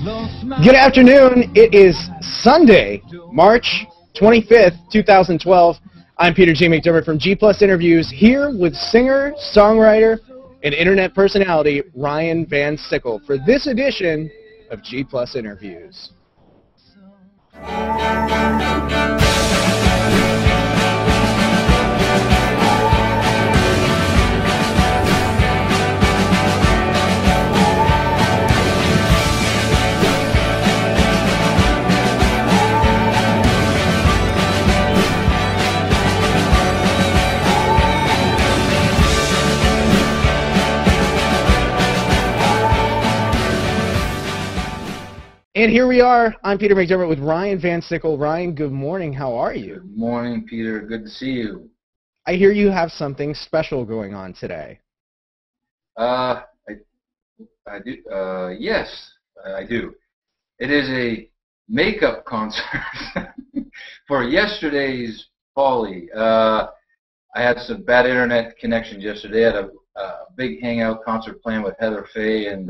Good afternoon. It is Sunday, March 25th, 2012. I'm Peter G. McDermott from G+ Interviews, here with singer, songwriter, and internet personality Ryan Van Sickle for this edition of G+ Interviews. And here we are. I'm Peter McDermott with Ryan Van Sickle. Ryan, good morning. How are you? Good morning, Peter. Good to see you. I hear you have something special going on today. I do. Yes, I do. It is a makeup concert for yesterday's folly. I had some bad internet connections yesterday. I had a big Hangout concert planned with Heather Faye, and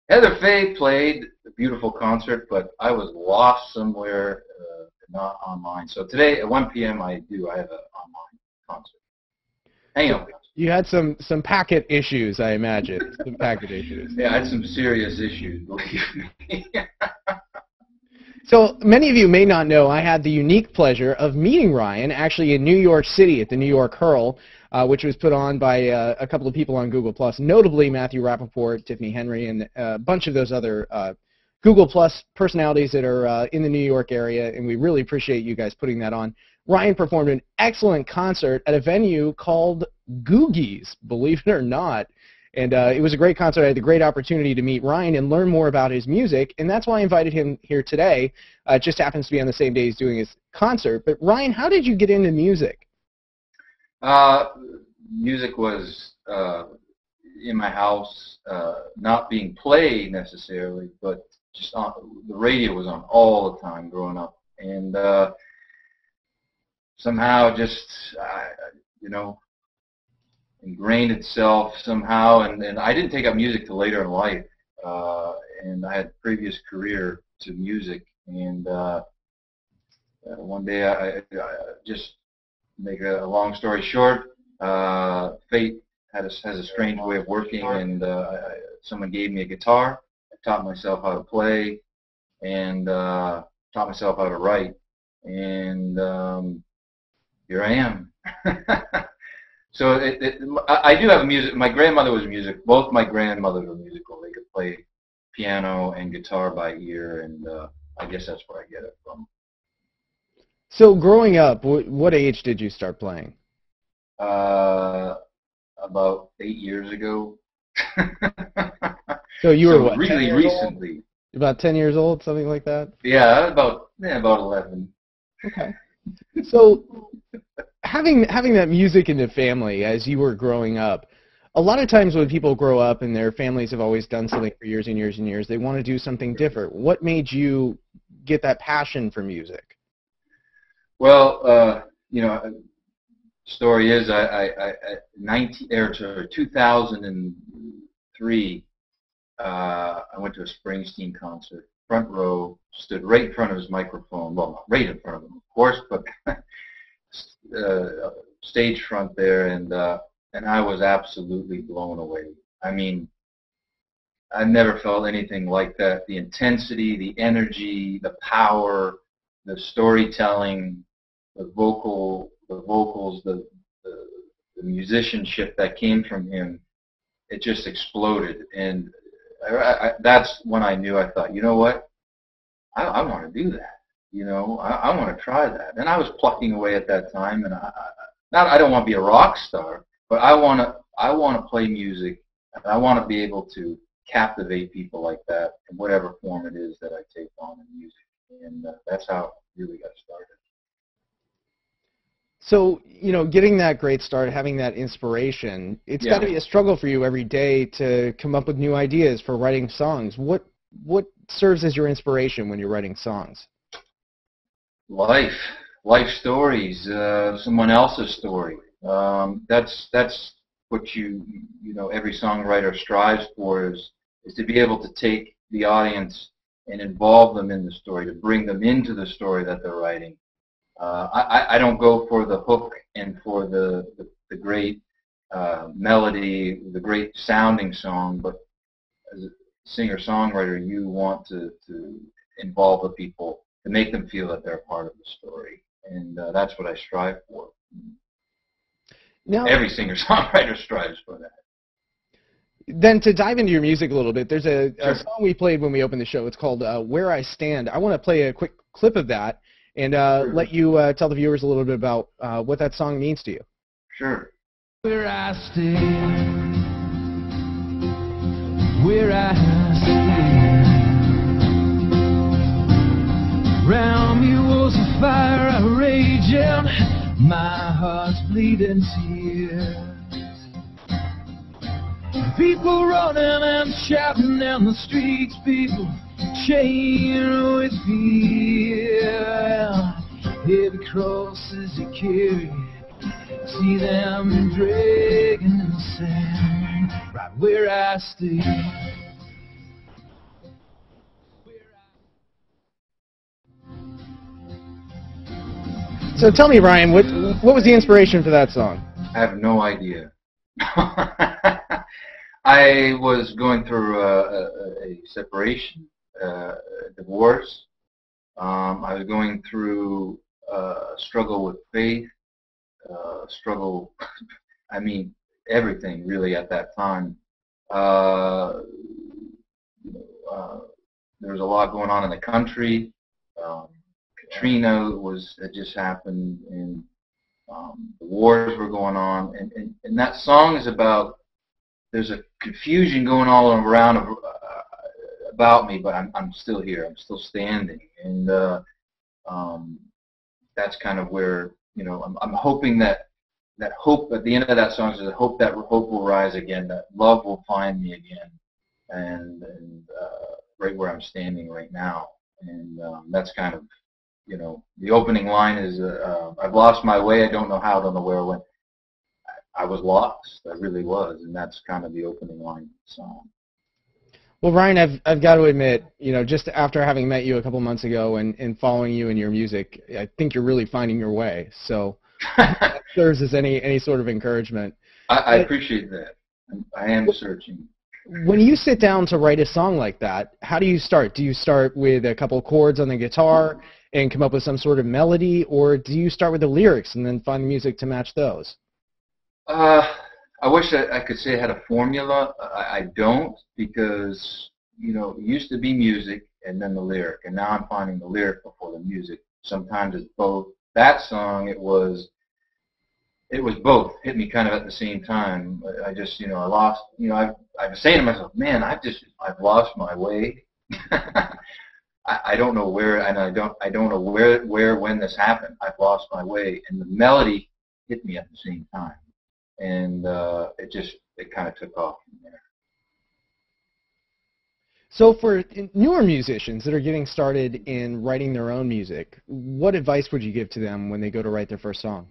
Heather Faye played a beautiful concert, but I was lost somewhere, not online. So today at 1 p.m. I have an online concert. Hangout concert. You had some packet issues, I imagine. Some packet issues. Yeah, I had some serious issues, believe me. So many of you may not know, I had the unique pleasure of meeting Ryan actually in New York City at the New York Hurl, which was put on by a couple of people on Google+, notably Matthew Rappaport, Tiffany Henry, and a bunch of those other Google+ personalities that are in the New York area, and we really appreciate you guys putting that on. Ryan performed an excellent concert at a venue called Googie's, believe it or not. And it was a great concert. I had the great opportunity to meet Ryan and learn more about his music, and that's why I invited him here today. It just happens to be on the same day he's doing his concert. But Ryan, how did you get into music? Music was in my house, not being played necessarily, but just on the radio was on all the time growing up, and somehow just ingrained itself somehow, and I didn't take up music till later in life, and I had a previous career to music, and one day I just make a long story short, fate has a strange way of working, and someone gave me a guitar. I taught myself how to play, and taught myself how to write, and here I am. So I do have music. My grandmother was music. Both my grandmothers were musical. They could play piano and guitar by ear, and I guess that's where I get it from. So growing up, what age did you start playing? About 8 years ago. So you were what? Really recently. About 10 years old, something like that? Yeah, about 11. Okay. So having that music in the family as you were growing up, a lot of times when people grow up and their families have always done something for years and years and years, they want to do something different. What made you get that passion for music? Well, story is 2003, I went to a Springsteen concert. Front row, stood right in front of his microphone. Well, not right in front of him, of course, but stage front there, and I was absolutely blown away. I mean, I never felt anything like that. The intensity, the energy, the power, the storytelling, the vocals, the musicianship that came from him, it just exploded. And that's when I knew. I thought, you know what? I want to do that. I want to try that. And I was plucking away at that time, and I don't want to be a rock star, but I want to play music, and I want to be able to captivate people like that in whatever form it is that I take on in music. And that's how it really got started. So, getting that great start, having that inspiration, it's got to be a struggle for you every day to come up with new ideas for writing songs. What serves as your inspiration when you're writing songs? Life stories, someone else's story. That's what every songwriter strives for is to be able to take the audience and involve them in the story, to bring them into the story that they're writing. I don't go for the hook and for the great melody, the great sounding song, but as a singer-songwriter, you want to involve the people, to make them feel that they're part of the story, and that's what I strive for. Now, every singer-songwriter strives for that. Then to dive into your music a little bit, there's a Sure. song we played when we opened the show. It's called Where I Stand. I want to play a quick clip of that and let you tell the viewers a little bit about what that song means to you. Sure. Where I stand, where I stand, round me was a fire raging, my heart's bleeding tears. People running and shouting down the streets, people chained with fear. Heavy crosses you carry, see them dragging in the sand, right where I stand. So tell me, Ryan, what was the inspiration for that song? I have no idea. I was going through a separation, divorce. I was going through a struggle with faith, struggle, I mean, everything really at that time. There was a lot going on in the country. Katrina had just happened, and the wars were going on, and that song is about, there's a confusion going all around about me, but I'm still here, I'm still standing, and that's kind of where, I'm hoping that hope at the end of that song is, hope that hope will rise again, that love will find me again, and right where I'm standing right now, and that's kind of, the opening line is, I've lost my way, I don't know how, don't know where I went. I was lost, I really was, and that's kind of the opening line of the song. Well, Ryan, I've got to admit, just after having met you a couple months ago and following you and your music, I think you're really finding your way. So that serves as any sort of encouragement. I appreciate that. I am searching. When you sit down to write a song like that, how do you start? Do you start with a couple chords on the guitar and come up with some sort of melody, or do you start with the lyrics and then find the music to match those? I wish I could say I had a formula. I don't, because, it used to be music and then the lyric, and now I'm finding the lyric before the music. Sometimes it's both. That song, it was both. Hit me kind of at the same time. I just, I lost, I was saying to myself, man, I've lost my way. I don't know where, and I don't know when this happened. I've lost my way, and the melody hit me at the same time. And it kind of took off from there. So for newer musicians that are getting started in writing their own music, what advice would you give to them when they go to write their first song?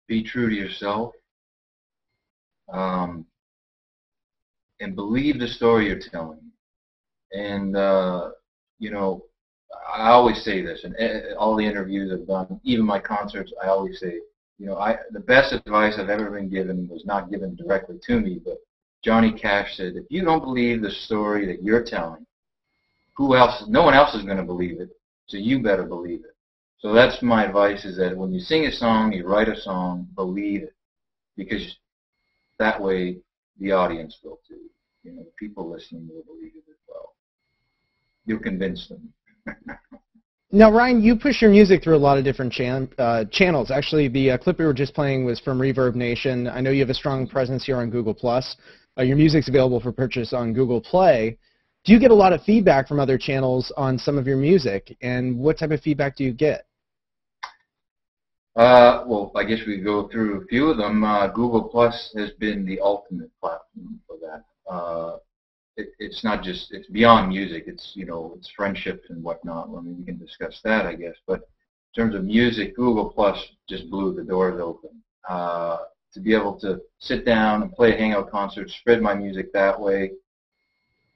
Be true to yourself, and believe the story you're telling. And I always say this, and all the interviews I've done, even my concerts, I always say, the best advice I've ever been given was not given directly to me, but Johnny Cash said, if you don't believe the story that you're telling, no one else is going to believe it, so you better believe it. So that's my advice, is that when you sing a song, you write a song, believe it, because that way the audience will too. The people listening will believe it as well. You'll convince them. Now, Ryan, you push your music through a lot of different channels. Actually, the clip we were just playing was from Reverb Nation. I know you have a strong presence here on Google+. Your music's available for purchase on Google Play. Do you get a lot of feedback from other channels on some of your music, and what type of feedback do you get? Well, I guess we go through a few of them. Google+ has been the ultimate platform for that. It's not just, it's beyond music, it's, it's friendships and whatnot. I mean, we can discuss that, I guess, but in terms of music, Google Plus just blew the doors open. To be able to sit down and play a Hangout concert, spread my music that way,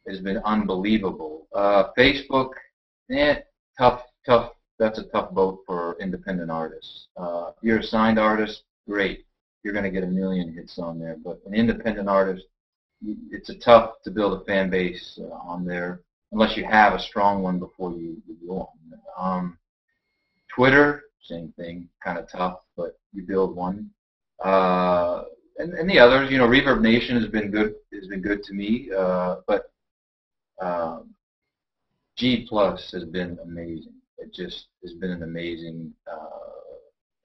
has been unbelievable. Facebook, tough. That's a tough boat for independent artists. If you're a signed artist, great. You're going to get a million hits on there. But an independent artist, it's tough to build a fan base on there unless you have a strong one before you go on. Twitter, same thing, kind of tough, but you build one. And the others, Reverb Nation has been good. Has been good to me, but G Plus has been amazing. It just has been an amazing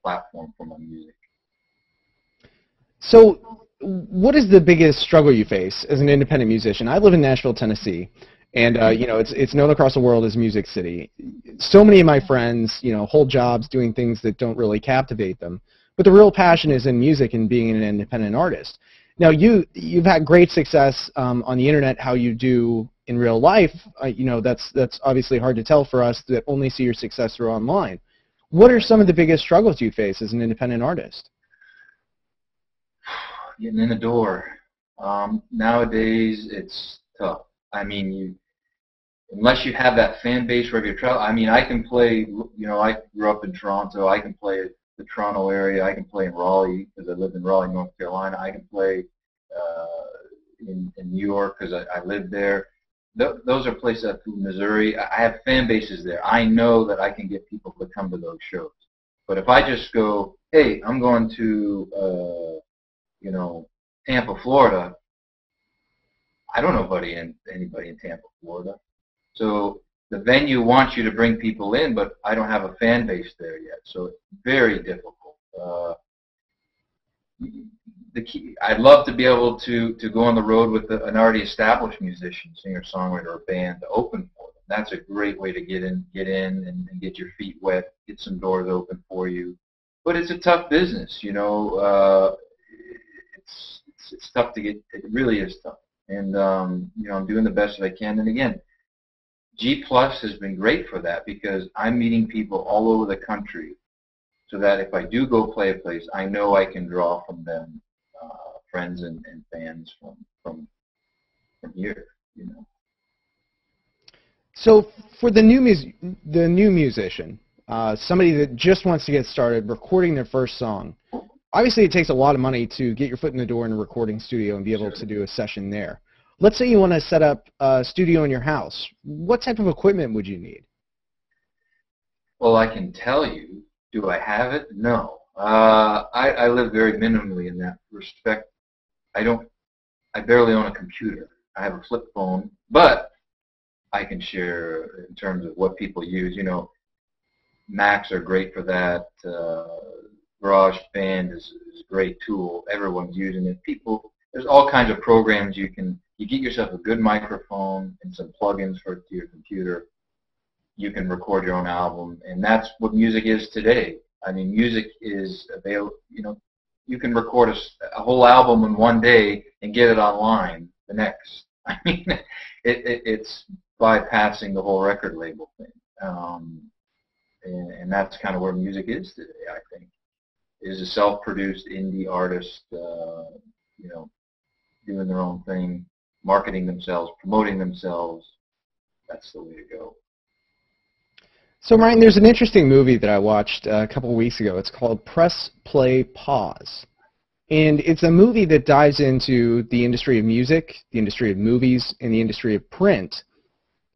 platform for my music. So, what is the biggest struggle you face as an independent musician? I live in Nashville, Tennessee, and it's known across the world as Music City. So many of my friends, hold jobs doing things that don't really captivate them. But the real passion is in music and being an independent artist. Now, you've had great success on the internet. How you do in real life, that's obviously hard to tell for us that only see your success through online. What are some of the biggest struggles you face as an independent artist? Getting in the door. Nowadays, it's tough. I mean, unless you have that fan base wherever you're traveling. I mean, I can play. I grew up in Toronto. I can play the Toronto area. I can play in Raleigh because I lived in Raleigh, North Carolina. I can play in New York because I lived there. Those are places up through Missouri. I have fan bases there. I know that I can get people to come to those shows. But if I just go, hey, I'm going to Tampa, Florida, I don't know anybody in Tampa, Florida. So the venue wants you to bring people in, but I don't have a fan base there yet. So it's very difficult. The key, I'd love to be able to go on the road with an already established musician, singer, songwriter, or band to open for them. That's a great way to get in and get your feet wet, get some doors open for you. But it's a tough business, It's tough to get. It really is tough, and I'm doing the best that I can. And again, G Plus has been great for that because I'm meeting people all over the country, so that if I do go play a place, I know I can draw from them, friends and fans from here. So for the new musician, somebody that just wants to get started recording their first song. Obviously, it takes a lot of money to get your foot in the door in a recording studio and be able to do a session there. Let's say you want to set up a studio in your house. What type of equipment would you need? Well, I can tell you. Do I have it? No. I live very minimally in that respect. I barely own a computer. I have a flip phone, but I can share in terms of what people use. Macs are great for that. GarageBand is a great tool. Everyone's using it. There's all kinds of programs you get yourself a good microphone and some plugins to your computer. You can record your own album, and that's what music is today. I mean, music is available. You can record a whole album in one day and get it online the next. I mean, it's bypassing the whole record label thing, and that's kind of where music is today, I think. Is a self-produced indie artist, doing their own thing, marketing themselves, promoting themselves. That's the way to go. So, Ryan, there's an interesting movie that I watched a couple of weeks ago. It's called Press, Play, Pause. And it's a movie that dives into the industry of music, the industry of movies, and the industry of print.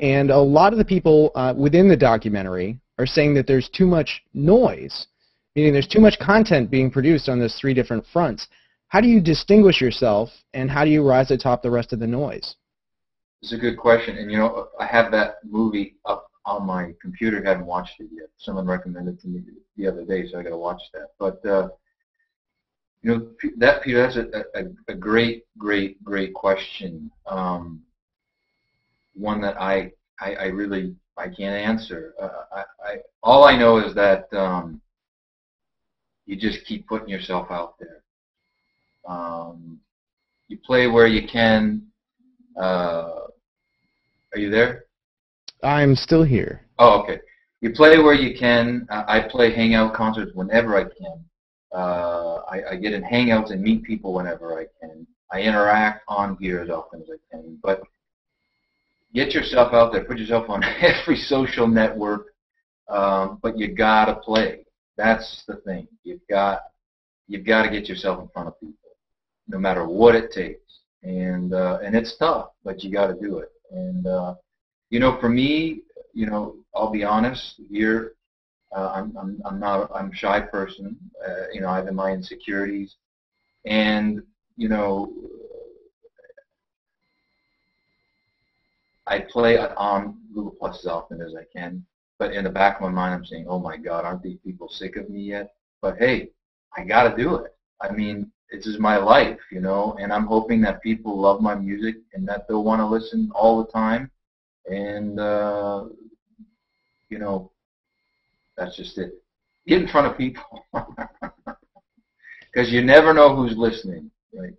And a lot of the people within the documentary are saying that there's too much noise, meaning there's too much content being produced on those three different fronts. How do you distinguish yourself, and how do you rise atop the rest of the noise? It's a good question. And, I have that movie up on my computer. I haven't watched it yet. Someone recommended it to me the other day, so I got to watch that. But, Peter, that's a great question. One that I can't answer. All I know is that you just keep putting yourself out there. You play where you can. Are you there? I'm still here. Oh, okay. You play where you can. I play Hangout concerts whenever I can. I get in Hangouts and meet people whenever I can. I interact on here as often as I can. But get yourself out there, put yourself on every social network, but you gotta play. That's the thing. You've got to get yourself in front of people, no matter what it takes. And it's tough, but you got to do it. And you know, for me, you know, I'll be honest here. I'm a shy person. You know, I have my insecurities, and you know, I play on Google Plus as often as I can. But in the back of my mind, I'm saying, "Oh my God, aren't these people sick of me yet?" But hey, I got to do it. I mean, this is my life, you know, and I'm hoping that people love my music and that they'll want to listen all the time. And you know, that's just it. Get in front of people, because you never know who's listening, right?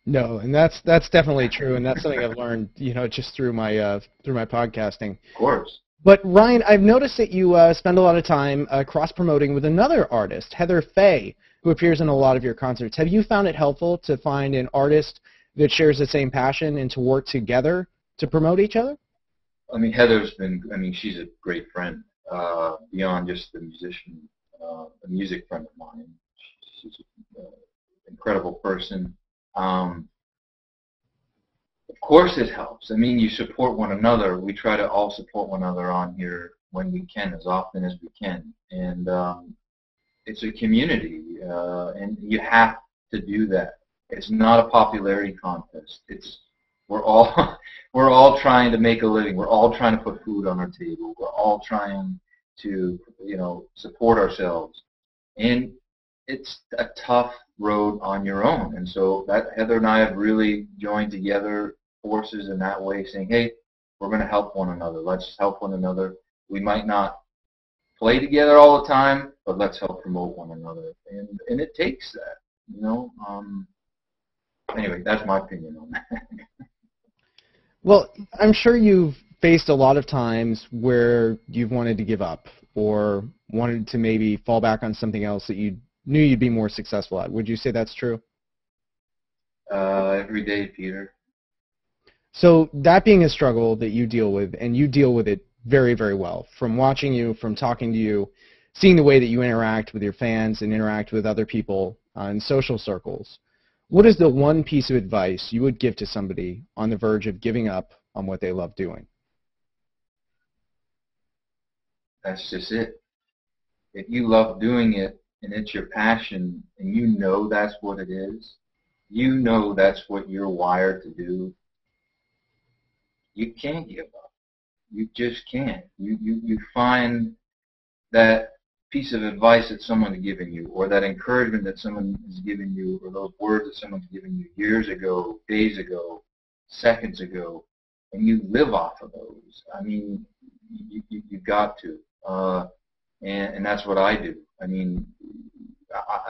No, and that's definitely true, and that's something I've learned, you know, just through my podcasting. Of course. But Ryan, I've noticed that you spend a lot of time cross-promoting with another artist, Heather Faye, who appears in a lot of your concerts. Have you found it helpful to find an artist that shares the same passion and to work together to promote each other? I mean, Heather's been, I mean, she's a great friend, beyond just the musician, a music friend of mine. She's an incredible person. Of course it helps. I mean, you support one another. We try to all support one another on here when we can, as often as we can. And it's a community, and you have to do that. It's not a popularity contest. We're all trying to make a living. We're all trying to put food on our table. We're all trying to, you know, support ourselves. And it's a tough road on your own. And so that Heather and I have really joined together forces in that way, saying, hey, we're going to help one another. Let's help one another. We might not play together all the time, but let's help promote one another. And it takes that, you know. Anyway, that's my opinion on that. Well, I'm sure you've faced a lot of times where you've wanted to give up or wanted to maybe fall back on something else that you knew you'd be more successful at. Would you say that's true? Every day, Peter. So that being a struggle that you deal with, and you deal with it very, very well, from watching you, from talking to you, seeing the way that you interact with your fans and interact with other people in social circles, what is the one piece of advice you would give to somebody on the verge of giving up on what they love doing? That's just it. If you love doing it and it's your passion and you know that's what it is, you know that's what you're wired to do, you can't give up. You just can't. You find that piece of advice that someone's given you, or that encouragement that someone has given you, or those words that someone's given you years ago, days ago, seconds ago, and you live off of those. I mean, you got to. And that's what I do. I mean,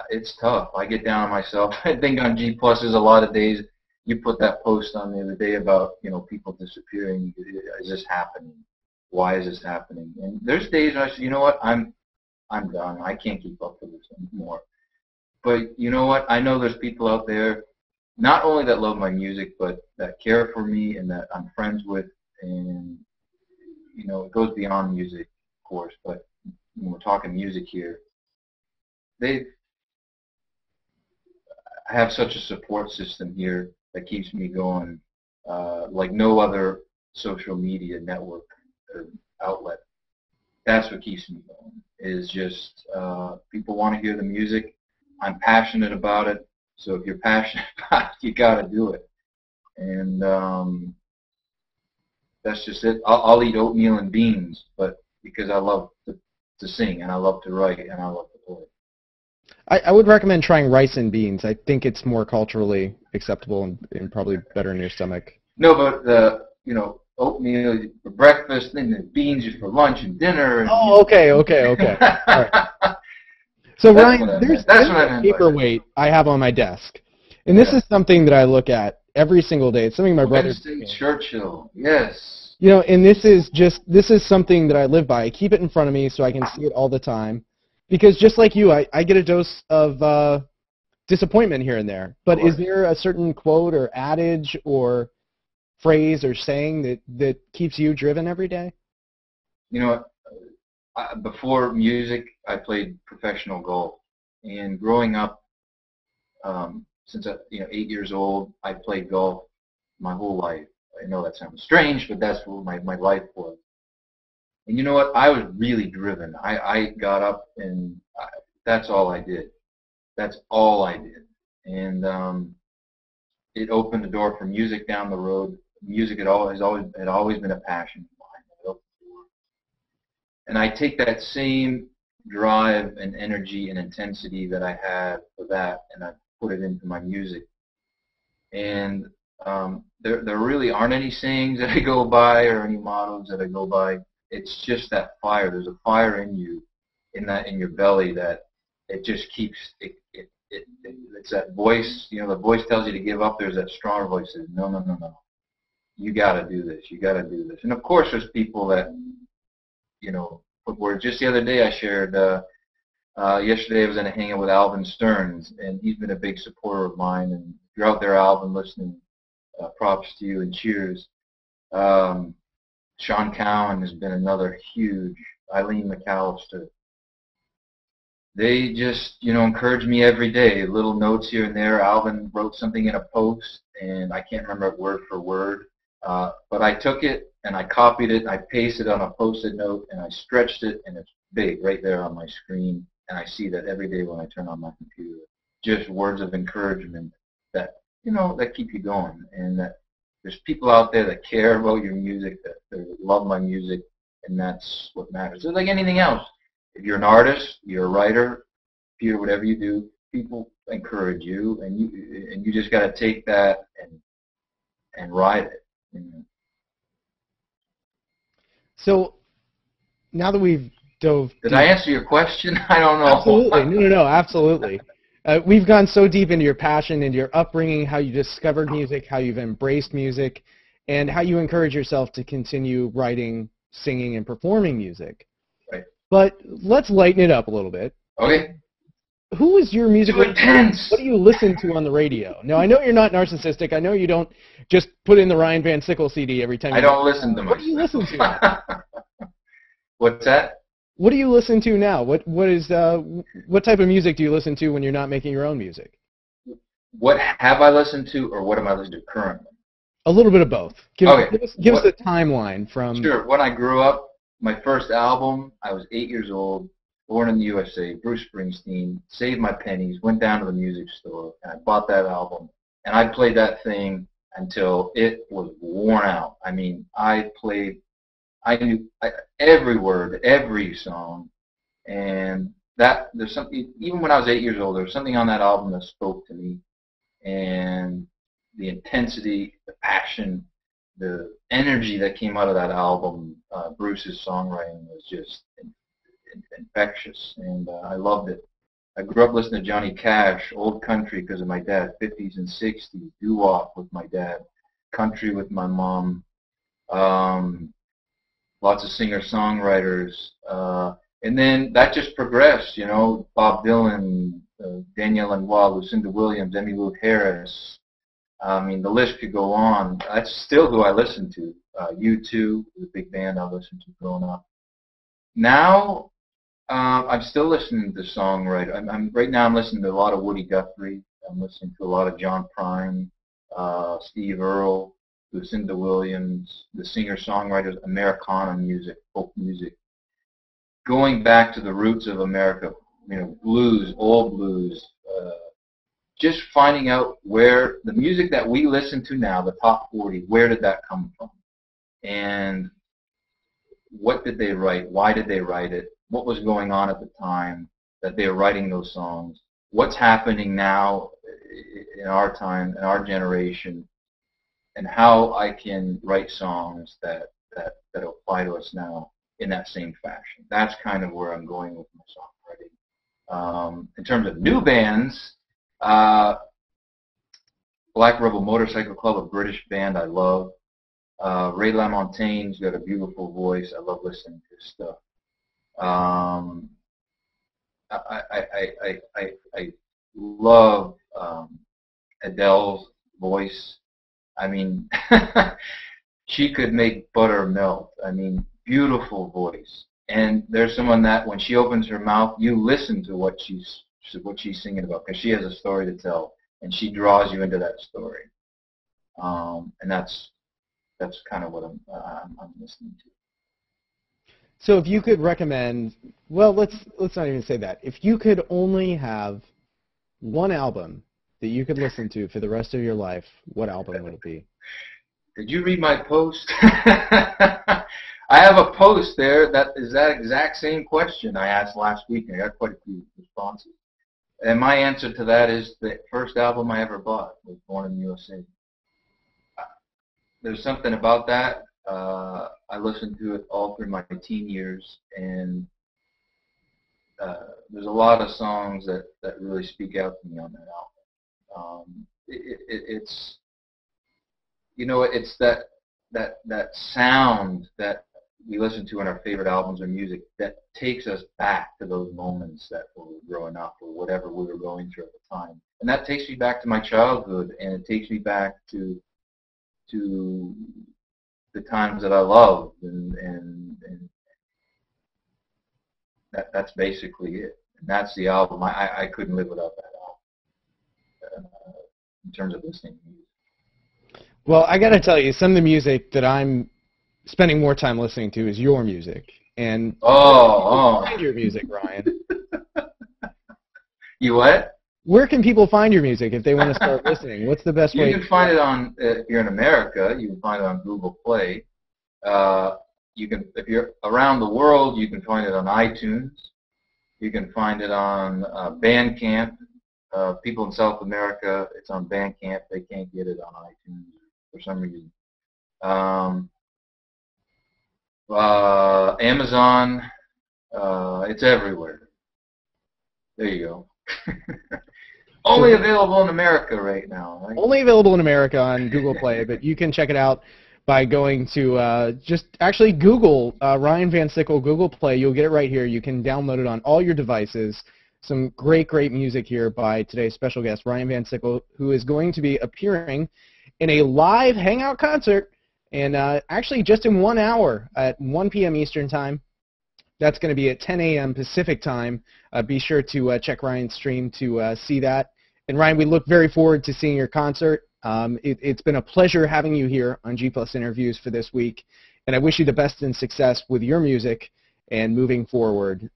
it's tough. I get down on myself. I think on G Plus there's a lot of days. You put that post on the other day about, you know, people disappearing. Is this happening? Why is this happening? And there's days I say, you know what, I'm done. I can't keep up with this anymore. But you know what? I know there's people out there, not only that love my music, but that care for me and that I'm friends with. And, you know, it goes beyond music, of course, but when we're talking music here, I have such a support system here that keeps me going like no other social media network or outlet. That's what keeps me going, is just people want to hear the music. I'm passionate about it, so if you're passionate about it, you got to do it. And that's just it. I'll eat oatmeal and beans, but because I love to sing, and I love to write, and I love to play. I would recommend trying rice and beans. I think it's more culturally acceptable and probably better in your stomach. No, but you know, oatmeal for breakfast, and then beans for lunch and dinner. And, oh, okay. All right. So Ryan, there's a paperweight I have on my desk, and this is something that I look at every single day. It's something my brother. Winston Churchill, yes. You know, and this is something that I live by. I keep it in front of me so I can see it all the time. Because just like you, I get a dose of disappointment here and there. But is there a certain quote or adage or phrase or saying that keeps you driven every day? You know what? Before music, I played professional golf, and growing up, since 8 years old, I played golf my whole life. I know that sounds strange, but that's what my life was. And you know what? I was really driven. I got up and that's all I did. That's all I did. And it opened the door for music down the road. Music had always been a passion of mine. It opened the door. And I take that same drive and energy and intensity that I had for that, and I put it into my music. And there really aren't any sayings that I go by or any mottos that I go by. It's just that fire. There's a fire in you, in your belly, that it just keeps it's that voice. The voice tells you to give up. There's that stronger voice that says, no, no, no, no. You got to do this. You got to do this. And of course, there's people that put words. Just the other day, I shared. Yesterday, I was in a hangout with Alvin Stearns, and he's been a big supporter of mine. And if you're out there, Alvin, listening, props to you and cheers. Sean Cowan has been another huge. Eileen McAllister. They just, encourage me every day. Little notes here and there. Alvin wrote something in a post, and I can't remember it word for word. But I took it and I copied it. I pasted it on a Post-it note, and I stretched it, and it's big right there on my screen. And I see that every day when I turn on my computer. Just words of encouragement that that keep you going, and that there's people out there that care about your music, that love my music, and that's what matters. It's like anything else. If you're an artist, you're a writer, Peter, whatever you do, people encourage you, and you just got to take that and ride it. So now that we've dove Did I answer your question? I don't know. Absolutely. No, absolutely. We've gone so deep into your passion, into your upbringing, how you discovered music, how you've embraced music, and how you encourage yourself to continue writing, singing, and performing music. Right. But let's lighten it up a little bit. Okay. Who is your musical influence? What do you listen to on the radio? Now, I know you're not narcissistic. I know you don't just put in the Ryan Van Sickle CD every time. I don't listen to myself. What do you listen to? What's that? What do you listen to now? What type of music do you listen to when you're not making your own music? What have I listened to, or what am I listening to currently? A little bit of both. Give us a timeline from. Sure. When I grew up, my first album, I was 8 years old, born in the USA, Bruce Springsteen, saved my pennies, went down to the music store, and I bought that album. And I played that thing until it was worn out. I mean, I knew every word, every song, and there's something. Even when I was 8 years old, there was something on that album that spoke to me, and the intensity, the passion, the energy that came out of that album. Bruce's songwriting was just infectious, and I loved it. I grew up listening to Johnny Cash, old country because of my dad, 50s and 60s, doo-wop with my dad, country with my mom. Lots of singer-songwriters, and then that just progressed, Bob Dylan, Danielle Lanois, Lucinda Williams, Emmylou Harris. I mean, the list could go on. That's still who I listen to. U2 is a big band I listened to growing up. Now, I'm still listening to songwriters. Right now I'm listening to a lot of Woody Guthrie. I'm listening to a lot of John Prine, Steve Earle, Lucinda Williams, the singer-songwriters, Americana music, folk music. Going back to the roots of America, blues, old blues, just finding out where the music that we listen to now, the top 40, where did that come from? And what did they write? Why did they write it? What was going on at the time that they were writing those songs? What's happening now in our time, in our generation? And how I can write songs that apply to us now in that same fashion. That's kind of where I'm going with my songwriting. In terms of new bands, Black Rebel Motorcycle Club, a British band I love. Ray LaMontagne's got a beautiful voice. I love listening to his stuff. I love Adele's voice. I mean, she could make butter melt. I mean, beautiful voice. And there's someone that when she opens her mouth, you listen to what she's singing about, because she has a story to tell, and she draws you into that story. And that's kind of what I'm listening to. So if you could recommend, well, let's not even say that. If you could only have one album that you could listen to for the rest of your life, what album would it be? Did you read my post? I have a post there that is that exact same question I asked last week, and I got quite a few responses. And my answer to that is the first album I ever bought was Born in the USA. There's something about that. I listened to it all through my teen years, and there's a lot of songs that really speak out to me on that album. It's you know, it's that sound that we listen to in our favorite albums or music that takes us back to those moments that we were growing up or whatever we were going through at the time. And that takes me back to my childhood, and it takes me back to the times that I loved, and that's basically it. And that's the album. I couldn't live without that album in terms of listening to music. Well, I got to tell you, some of the music that I'm spending more time listening to is your music. And find your music, Ryan. You what? Where can people find your music if they want to start listening? What's the best way? You can find it on, if you're in America, you can find it on Google Play. You can, if you're around the world, you can find it on iTunes. You can find it on Bandcamp. People in South America, it's on Bandcamp. They can't get it on iTunes for some reason. Amazon, it's everywhere. There you go. Only available in America right now. Right? Only available in America on Google Play, but you can check it out by going to just actually Google Ryan Van Sickle Google Play. You'll get it right here. You can download it on all your devices. Some great, great music here by today's special guest, Ryan Van Sickle, who is going to be appearing in a live Hangout concert, and actually just in 1 hour at 1 p.m. Eastern Time. That's going to be at 10 a.m. Pacific Time. Be sure to check Ryan's stream to see that. And Ryan, we look very forward to seeing your concert. It's been a pleasure having you here on G+ Interviews for this week, and I wish you the best in success with your music and moving forward.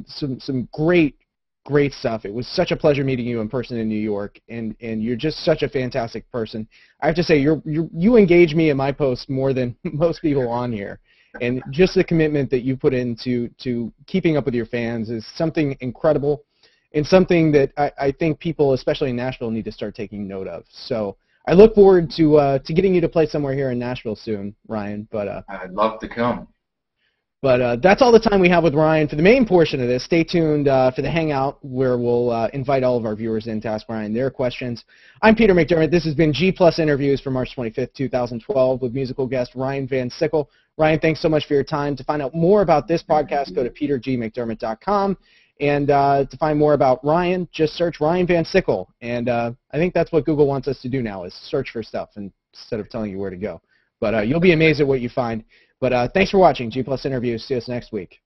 Some great, great stuff. It was such a pleasure meeting you in person in New York, and you're just such a fantastic person. I have to say, you engage me in my posts more than most people on here. And just the commitment that you put into keeping up with your fans is something incredible, and something that I think people, especially in Nashville, need to start taking note of. So I look forward to getting you to play somewhere here in Nashville soon, Ryan. But I'd love to come. But that's all the time we have with Ryan for the main portion of this. Stay tuned for the Hangout, where we'll invite all of our viewers in to ask Ryan their questions. I'm Peter McDermott. This has been G+ Interviews for March 25th, 2012, with musical guest Ryan Van Sickle. Ryan, thanks so much for your time. To find out more about this podcast, go to petergmcdermott.com. And to find more about Ryan, just search Ryan Van Sickle. And I think that's what Google wants us to do now, is search for stuff instead of telling you where to go. But you'll be amazed at what you find. But thanks for watching G+ Interviews. See us next week.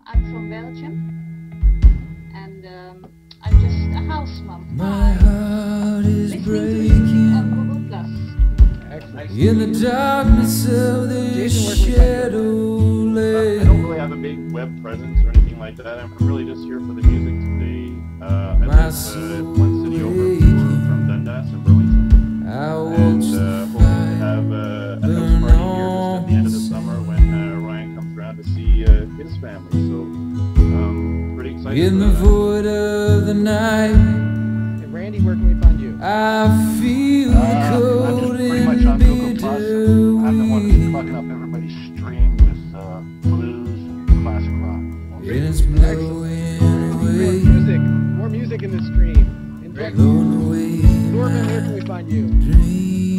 I'm from Belgium, and I'm just a house mom. My heart is breaking On Google+. in the darkness of this shadow lane. I don't really have a big web presence or anything like that. I'm really just here for the music today. I live one city over from Dundas in Burlington. And hoping to have a house party here just at the end of the summer when Ryan comes around to see his family. So pretty excited. In the void of the night, Hey, Randy, where can we find you? I feel the cold I'm just pretty in much on me. Google More music in the stream. Norman, where can we find you?